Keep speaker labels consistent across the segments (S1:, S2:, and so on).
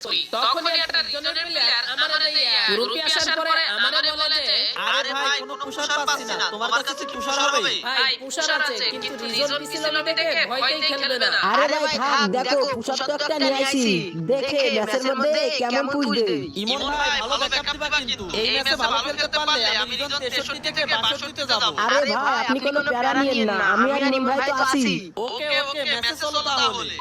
S1: তখনই একটা রিজনের প্লেয়ার আমাদের গ্রুপে আসার পরে আমারে বলে যে
S2: আরে ভাই কোনো পুশার পাচ্ছি না, তোমার কাছে পুশার হবে?
S1: ভাই পুশার আছে কিন্তু রিজন পিছিল দেখে ভয়তেই খেলবে না।
S3: আরে ভাই থাক, দেখো পুশার তো একটা নিয়ে আইছি, দেখে ম্যাচের মধ্যে কেমন পুশ দেই।
S2: ইমন ভাই ভালো ব্যাকআপ দিবা কিন্তু এই ম্যাচে ভালো খেলতে পারলে আমি রিজন 63 থেকে 62 তে যাব।
S3: আরে ভাই আপনি কোনো প্যারা নিয়েন না, আমি আর ইমন ভাই তো আছি।
S2: ওকে ওকে ম্যাচে চলো তাহলে।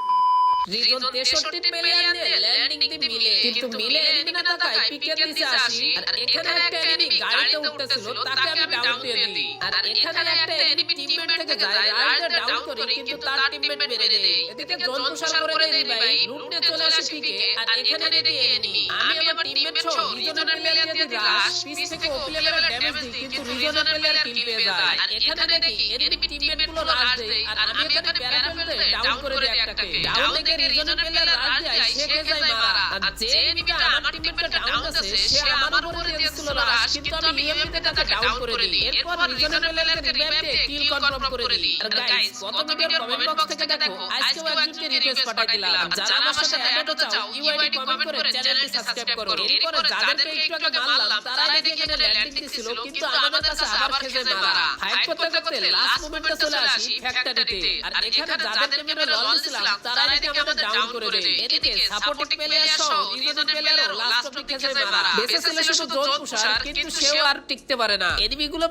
S1: রিজন 63 প্লেয়ার দিয়ে ল্যান্ডিং দি মিলে কিন্তু মিলে এনিমি না তাকায় পিকে দিছে 80 আর এখানে একটা এনিমি গাড়িতে উঠতেছিল তাকে আমি ডাউন দিয়ে দিই আর এখানে একটা এনিমি টিমমেট থেকে যায় রাইডার ডাউন করে কিন্তু তার টিমমেট মেরে দেয়। এদিকে জোন পুশার করে দেই ভাই লুটে চলে আসে পিকে আর এখানে দেখি এনিমি আমি আমার টিমমেট সহ রিজনের প্লেয়ার দিয়ে রাশ পিছ থেকে ও প্লেয়ারের ড্যামেজ দিই কিন্তু রিজনের প্লেয়ার কিল পেয়ে যায় আর এখানে দেখি এনিমি টিমমেট গুলো রাশ দেয় আর আমি এখানে প্যারা ফেলতে ডাউন করে দেই একটাকে ডাউন থেকে রিজনের প্লেয়ার রাশ দেয় শেখে যায় মারা আর যে এনিমিটা আমার টিমমেটটা ডাউন আছে সে আমার উপরে দিয়েছিল রাশ কিন্তু আমি ইএমপি তে তাকে ডাউন করে দিই এরপর রিজনের প্লেয়ারকে রিভাইভ দিয়ে কিল কনফার্ম করে দিই আর গাইস কত ভিডিওর কমেন্ট বক্স থেকে দেখো আজকেও একজনকে রিকোয়েস্ট পাঠাই দিলাম যারা আমার সাথে অ্যাড হতে চাও ইউআইডি কমেন্ট করে চ্যানেলটি সাবস্ক্রাইব করো এরপর যাদেরকে একটু আগে মারলাম তারা দেখে এখানে ল্যান্ডিং দিছিল কিন্তু আমাদের কাছে আবার খেজে মারা ফাইট করতে করতে লাস্ট মোমেন্টে চলে আসি ফ্যাক্টরিতে আর এখানে যাদেরকে মেরে লল দিছিলাম তারা দেখে আমাদের ডাউন করে দেয় এদিকে সাপোর্টিং প্লেয়ার সহ রিজনের প্লেয়ারও লাস্ট অবধি খেজে মারা বেঁচে ছিল শুধু জোন পুশার কিন্তু সেও আর টিকতে পারে না এনিমিগুলো